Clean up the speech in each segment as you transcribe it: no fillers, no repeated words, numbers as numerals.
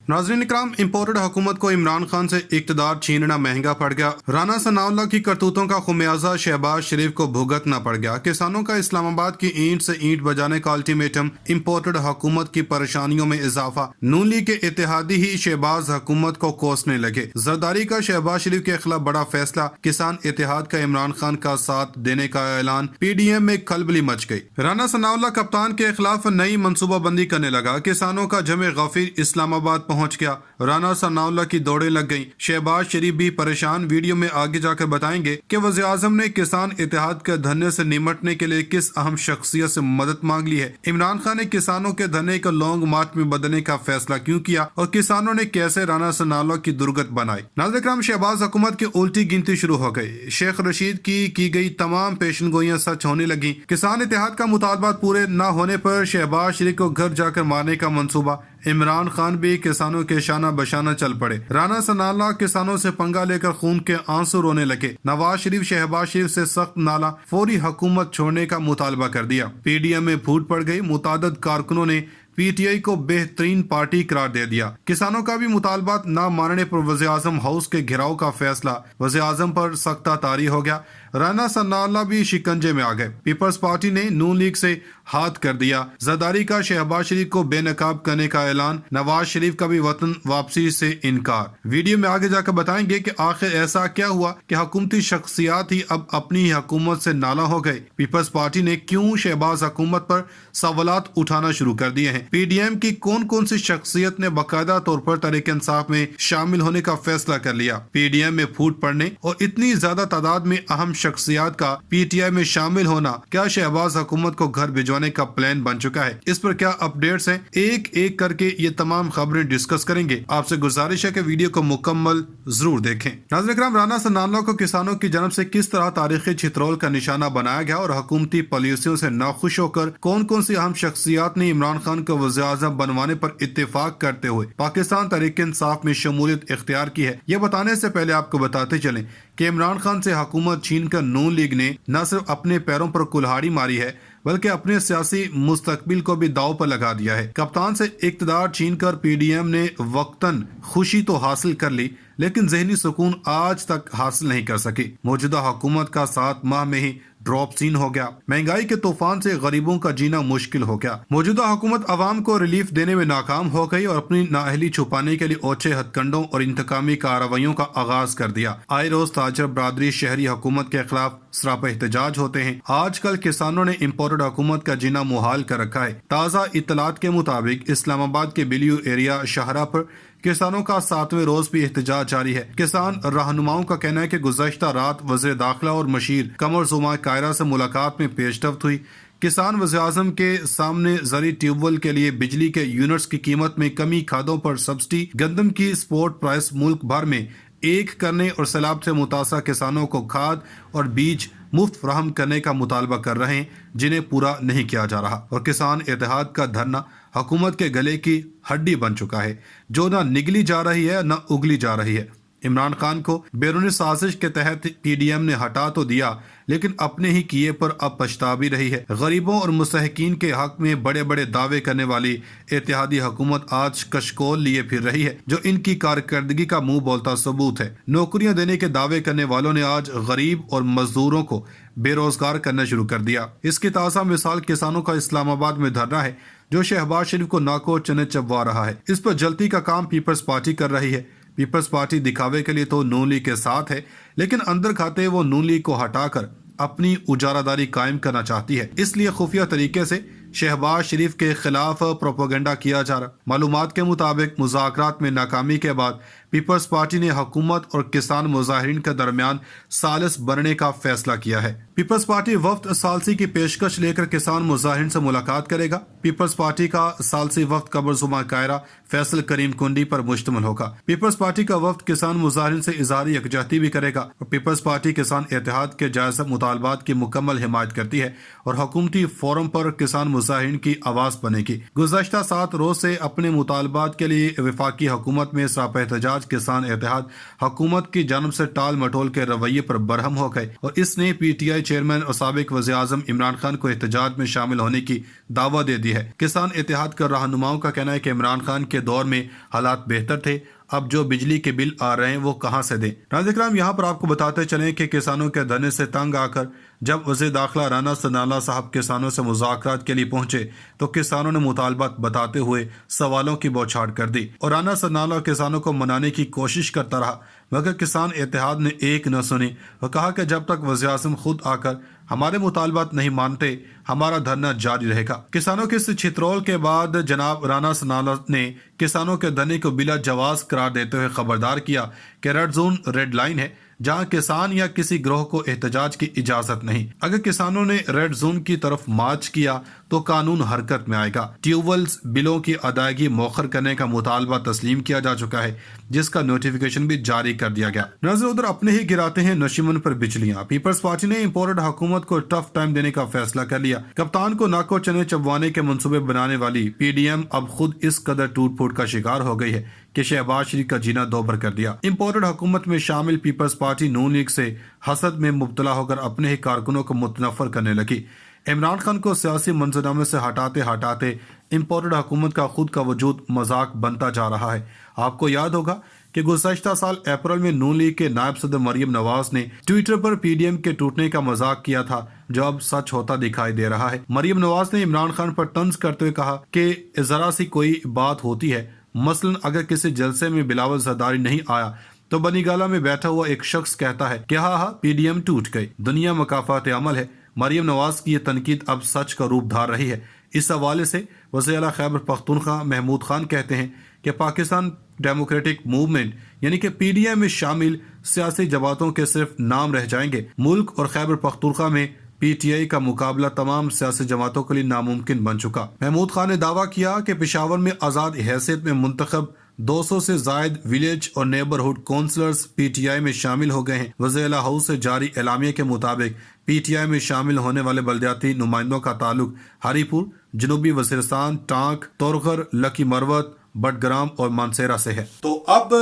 नाज़रीन इकराम, इम्पोर्टेड हुकूमत को इमरान खान से इक़्तिदार छीनना महंगा पड़ गया। राना सनाउल्लाह की करतूतों का खुमियाजा शहबाज शरीफ को भुगतना पड़ गया। किसानों का इस्लामाबाद की ईंट से ईंट बजाने का अल्टीमेटम, इम्पोर्टेड हुकूमत की परेशानियों में इजाफा। नून लीग के इत्तेहादी ही शहबाज हुकूमत को कोसने लगे। जरदारी का शहबाज शरीफ के खिलाफ बड़ा फैसला, किसान इत्तेहाद का इमरान खान का साथ देने का ऐलान। PDM में खलबली मच गई। राना सनाउल्लाह कप्तान के खिलाफ नई मनसूबाबंदी करने लगा। किसानों का जमे गफीर इस्लामाबाद पहुंच गया। राना सनाउल्लाह की दौड़ें लग गईं। शहबाज शरीफ भी परेशान। वीडियो में आगे जाकर बताएंगे कि वज़ीर आज़म ने किसान इत्तेहाद के धरने से निमटने के लिए किस अहम शख्सियत से मदद मांग ली है। इमरान खान ने किसानों के धरने को लॉन्ग मार्च में बदलने का फैसला क्यों किया और किसानों ने कैसे राना सनाउल्लाह की दुर्गत बनाई। नाज़रीन इकराम, शहबाज हुकूमत की उल्टी गिनती शुरू हो गई। शेख रशीद की गई तमाम पेशनगोइयां सच होने लगी। किसान इत्तेहाद का मुतालबात पूरे न होने पर शहबाज शरीफ को घर जाकर मारने का मंसूबा। इमरान खान भी किसानों के शाना बशाना चल पड़े। राना सनाउल्लाह किसानों से पंगा लेकर खून के आंसू रोने लगे। नवाज शरीफ शहबाज शरीफ से सख्त नाला, फौरी हुकूमत छोड़ने का मुतालबा कर दिया। PDM में फूट पड़ गई। मुतादद कारकुनों ने PTI को बेहतरीन पार्टी करार दे दिया। किसानों का भी मुतालबात न मानने पर वज़ीर आज़म हाउस के घेराव का फैसला। वज़ीर आज़म पर सख्ता तारी हो गया। राना सनाउल्लाह भी शिकंजे में आ गए। पीपल्स पार्टी ने नून लीग से हाथ कर दिया। जरदारी का शहबाज शरीफ को बेनकाब करने का ऐलान। नवाज शरीफ का भी वतन वापसी से इनकार। वीडियो में आगे जाकर बताएंगे कि आखिर ऐसा क्या हुआ कि हुकूमती शख्सियात ही अब अपनी ही हुकूमत से नाला हो गए। पीपल्स पार्टी ने क्यों शहबाज हुकूमत पर सवालात उठाना शुरू कर दिए हैं। PDM की कौन कौन सी शख्सियत ने बाकायदा तौर पर तहरीक इंसाफ में शामिल होने का फैसला कर लिया। PDM में फूट पड़ने और इतनी ज्यादा तादाद में अहम शख्सियात का PTI में शामिल होना, क्या शहबाज हुकूमत को घर भिजवाने का प्लान बन चुका है? इस पर क्या अपडेट्स हैं? एक एक करके ये तमाम खबरें डिस्कस करेंगे। आपसे गुजारिश है कि वीडियो को मुकम्मल जरूर देखें। नाज़रीन इकराम, राना सनाउल्लाह को किसानों की जानब से किस तरह तारीखी छितरोल का निशाना बनाया गया और हुकूमती पॉलिसियों से नाखुश होकर कौन कौन सी अहम शख्सियात ने इमरान खान को वज़ीर आज़म बनवाने पर इत्तेफाक करते हुए पाकिस्तान तहरीक इंसाफ में शमूलियत इख्तियार की है। यह बताने से पहले आपको बताते चलें कि इमरान खान से हुकूमत छीनकर नून लीग ने न सिर्फ अपने पैरों पर कुल्हाड़ी मारी है बल्कि अपने सियासी मुस्तकबिल को भी दाव पर लगा दिया है। कप्तान से इक़्तिदार छीनकर PDM ने वक्तन खुशी तो हासिल कर ली, लेकिन ज़हनी सुकून आज तक हासिल नहीं कर सकी। मौजूदा हुकूमत का 7 माह में ही ड्रॉप सीन हो गया। महंगाई के तूफान से गरीबों का जीना मुश्किल हो गया। मौजूदा हुकूमत आवाम को रिलीफ देने में नाकाम हो गई और अपनी नाअहली छुपाने के लिए ओछे हथकंडों और इंतकामी कार्रवाइयों का आगाज कर दिया। आए रोज ताजर बरादरी शहरी हुकूमत के खिलाफ सरापा एहतजाज होते हैं। आजकल किसानों ने इम्पोर्टेड हुकूमत का जीना मुहाल कर रखा है। ताज़ा इत्तलात के मुताबिक इस्लामाबाद के बिलियो एरिया शाहरा पर किसानों का 7वें रोज भी एहतजाज जारी है। किसान रहनुमाओं का कहना है कि गुज़श्ता रात वज़ीर दाखिला और मशीर कमर जुमा कायरा से मुलाकात में पेशरफ्त हुई। किसान वज़ीर आज़म के सामने ज़री ट्यूबवेल के लिए बिजली के यूनिट्स की कीमत में कमी, खादों पर सब्सिडी, गंदम की स्पोर्ट प्राइस मुल्क भर में एक करने और सैलाब से मुतासर किसानों को खाद और बीज मुफ्त फराहम करने का मुतालबा कर रहे हैं, जिन्हें पूरा नहीं किया जा रहा। और किसान इत्तेहाद का धरना हुकूमत के गले की हड्डी बन चुका है, जो न निगली जा रही है न उगली जा रही है। इमरान खान को बैरूनी साजिश के तहत PDM ने हटा तो दिया, लेकिन अपने ही किए पर अब पछता भी रही है। गरीबों और मुस्तहिकीन के हक में बड़े बड़े दावे करने वाली इत्तेहादी हुकूमत आज कशकोल लिए फिर रही है, जो इनकी कारकर्दगी का मुंह बोलता सबूत है। नौकरियां देने के दावे करने वालों ने आज गरीब और मजदूरों को बेरोजगार करना शुरू कर दिया। इसकी ताज़ा मिसाल किसानों का इस्लामाबाद में धरना है, जो शहबाज शरीफ को नाको चने चबवा रहा है। इस पर जल्दी का काम पीपल्स पार्टी कर रही है। पीपल्स पार्टी दिखावे के लिए तो नून लीग के साथ है, लेकिन अंदर खाते वो नून लीग को हटाकर अपनी उजारादारी कायम करना चाहती है। इसलिए खुफिया तरीके से शहबाज शरीफ के खिलाफ प्रोपेगेंडा किया जा रहा। मालूमात के मुताबिक मुज़ाकरात में नाकामी के बाद पीपल्स पार्टी ने हुकूमत और किसान मुजाहिरीन के दरमियान सालिस बनने का फैसला किया है। पीपल्स पार्टी वफ्द सालसी की पेशकश लेकर किसान मुजाहिरीन से मुलाकात करेगा। पीपल्स पार्टी का सालसी वफ्द कमर-जुमा कायरा फैसल करीम कुंडी पर मुश्तमिल होगा। पीपल्स पार्टी का वफ्द किसान मुजाहिरीन से इज़हार यकजहती भी करेगा और पीपल्स पार्टी किसान इत्तेहाद के जायज़ मुतालबात की मुकम्मल हिमायत करती है और हुकूमती फोरम पर किसान मुजाहिरीन की आवाज़ बनेगी। गुज़श्ता 7 रोज से अपने मुतालबात के लिए वफाकी हुकूमत में सरापा एहतजाज احتجاج کسان اتحاد حکومت کی جانب سے ٹال مٹول کے رویے پر برہم ہو گئے اور اس نے پی ٹی آئی چیئرمین اور سابق وزیر اعظم عمران خان کو احتجاج میں شامل ہونے کی دعوت دے دی ہے۔ کسان اتحاد کے رہنماؤں کا کہنا ہے کہ عمران خان کے دور میں حالات بہتر تھے، اب جو بجلی کے بل آ رہے ہیں وہ کہاں سے دیں۔ ناظرین کرام، یہاں پر آپ کو بتاتے چلیں کہ کسانوں کے دھرنے سے تنگ آ کر جب وزیر داخلہ رانا ثناءاللہ صاحب کسانوں سے مذاکرات کے لیے پہنچے تو کسانوں نے مطالبات بتاتے ہوئے سوالوں کی بوچھاڑ کر دی اور رانا ثناءاللہ کسانوں کو منانے کی کوشش کرتا رہا، مگر کسان اتحاد نے ایک نہ سنی اور کہا کہ جب تک وزیر اعظم خود آ کر ہمارے مطالبات نہیں مانتے ہمارا دھرنا جاری رہے گا۔ کسانوں کے اس چھترول کے بعد جناب رانا ثناءاللہ نے کسانوں کے دھرنے کو بلا جواز قرار دیتے ہوئے خبردار کیا کہ ریڈ زون ریڈ لائن ہے جہاں کسان یا کسی گروہ کو احتجاج کی اجازت نہیں۔ اگر کسانوں نے ریڈ زون کی طرف مارچ کیا تو قانون حرکت میں آئے گا۔ ٹیوب ویلز بلوں کی ادائیگی مؤخر کرنے کا مطالبہ تسلیم کیا جا چکا ہے جس کا نوٹیفیکیشن بھی جاری کر دیا گیا۔ نظر ادھر اپنے ہی گراتے ہیں نشیمن پر بجلیاں، پیپلز پارٹی نے امپورٹڈ حکومت کو ٹف ٹائم دینے کا فیصلہ کر لیا۔ کپتان کو ناکو چنے چبوانے کے منصوبے بنانے والی پی ڈی ایم اب خود اس قدر ٹوٹ پھوٹ کا شکار ہو گئی ہے کہ شہباز شریف کا جینا دوبر کر دیا۔ امپورٹڈ حکومت میں شامل پیپلز پارٹی نون لیگ سے حسد میں مبتلا ہو کر اپنے ہی کارکنوں کو متنفر کرنے لگی۔ عمران خان کو سیاسی منظرنامے سے ہٹاتے ہٹاتے امپورٹڈ حکومت کا خود کا وجود مذاق بنتا جا رہا ہے۔ آپ کو یاد ہوگا کہ گزشتہ سال اپریل میں نون لیگ کے نائب صدر مریم نواز نے ٹویٹر پر پی ڈی ایم کے ٹوٹنے کا مذاق کیا تھا جو اب سچ ہوتا دکھائی دے رہا ہے۔ مریم نواز نے عمران خان پر طنز کرتے ہوئے کہا کہ ذرا سی کوئی بات ہوتی ہے، مثلا اگر کسی جلسے میں بلاول زرداری نہیں آیا تو بنی گالہ میں بیٹھا ہوا ایک شخص کہتا ہے کہ ہاں پی ڈی ایم ٹوٹ گئی، دنیا مکافات عمل ہے۔ مریم نواز کی یہ تنقید اب سچ کا روپ دھار رہی ہے۔ اس حوالے سے وزیر اعلیٰ خیبر پختونخوا محمود خان کہتے ہیں کہ پاکستان ڈیموکریٹک موومنٹ یعنی کہ پی ڈی ایم میں شامل سیاسی جماعتوں کے صرف نام رہ جائیں گے۔ ملک اور خیبر پختونخوا میں پی ٹی آئی کا مقابلہ تمام سیاسی جماعتوں کے لیے ناممکن بن چکا۔ محمود خان نے دعویٰ کیا کہ پشاور میں آزاد حیثیت میں منتخب 200 سے زائد ولیج اور neighbourhood councillors P T I میں شامل ہو گئے ہیں۔ وزیر اعلیٰ ہاؤس سے جاری اعلامیہ کے مطابق پی ٹی آئی میں شامل ہونے والے بلدیاتی نمائندوں کا تعلق ہری پور، جنوبی وزیرستان، ٹانک، تورغر، لکی مروت، بٹگرام اور مانسیرا سے ہے۔ تو اب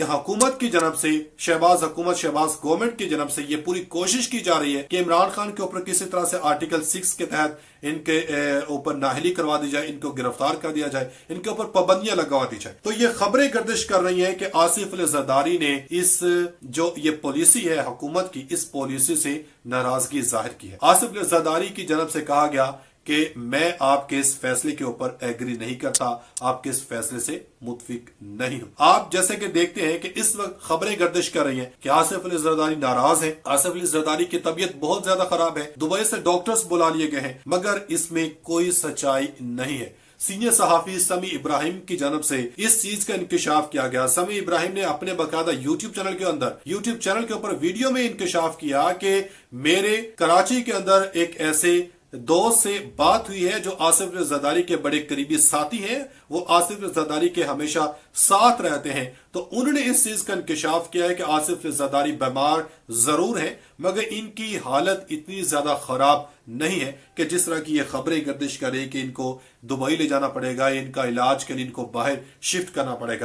حکومت کی جانب سے شہباز گورنمنٹ کی جانب سے یہ پوری کوشش کی جا رہی ہے کہ عمران خان کے اوپر کسی طرح سے آرٹیکل 6 کے تحت ان کے اوپر نااہلی کروا دی جائے، ان کو گرفتار کر دیا جائے، ان کے اوپر پابندیاں لگوا دی جائے۔ تو یہ خبریں گردش کر رہی ہیں کہ آصف علی زرداری نے اس جو یہ پالیسی ہے حکومت کی، اس پالیسی سے ناراضگی ظاہر کی ہے۔ آصف علی زرداری کی جانب سے کہا گیا کہ میں آپ کے اس فیصلے کے اوپر ایگری نہیں کرتا، آپ کے اس فیصلے سے متفق نہیں ہوں۔ آپ جیسے کہ دیکھتے ہیں کہ اس وقت خبریں گردش کر رہی ہیں کہ آصف علی زرداری ناراض ہیں، آصف علی زرداری کی طبیعت بہت زیادہ خراب ہے، دبئی سے ڈاکٹرز بلا لیے گئے ہیں، مگر اس میں کوئی سچائی نہیں ہے۔ سینئر صحافی سمی ابراہیم کی جانب سے اس چیز کا انکشاف کیا گیا۔ سمی ابراہیم نے اپنے باقاعدہ یوٹیوب چینل کے اوپر ویڈیو میں انکشاف کیا کہ میرے کراچی کے اندر ایک ایسے دوست سے بات ہوئی ہے جو آصف علی زرداری کے بڑے قریبی ساتھی ہیں، وہ آصف علی زرداری کے ہمیشہ ساتھ رہتے ہیں، تو انہوں نے اس چیز کا انکشاف کیا ہے کہ آصف علی زرداری بیمار ضرور ہیں مگر ان کی حالت اتنی زیادہ خراب نہیں ہے کہ جس طرح کی یہ خبریں گردش کریں کہ ان کو دبئی لے جانا پڑے گا، ان کا علاج کے لیے ان کو باہر شفٹ کرنا پڑے گا۔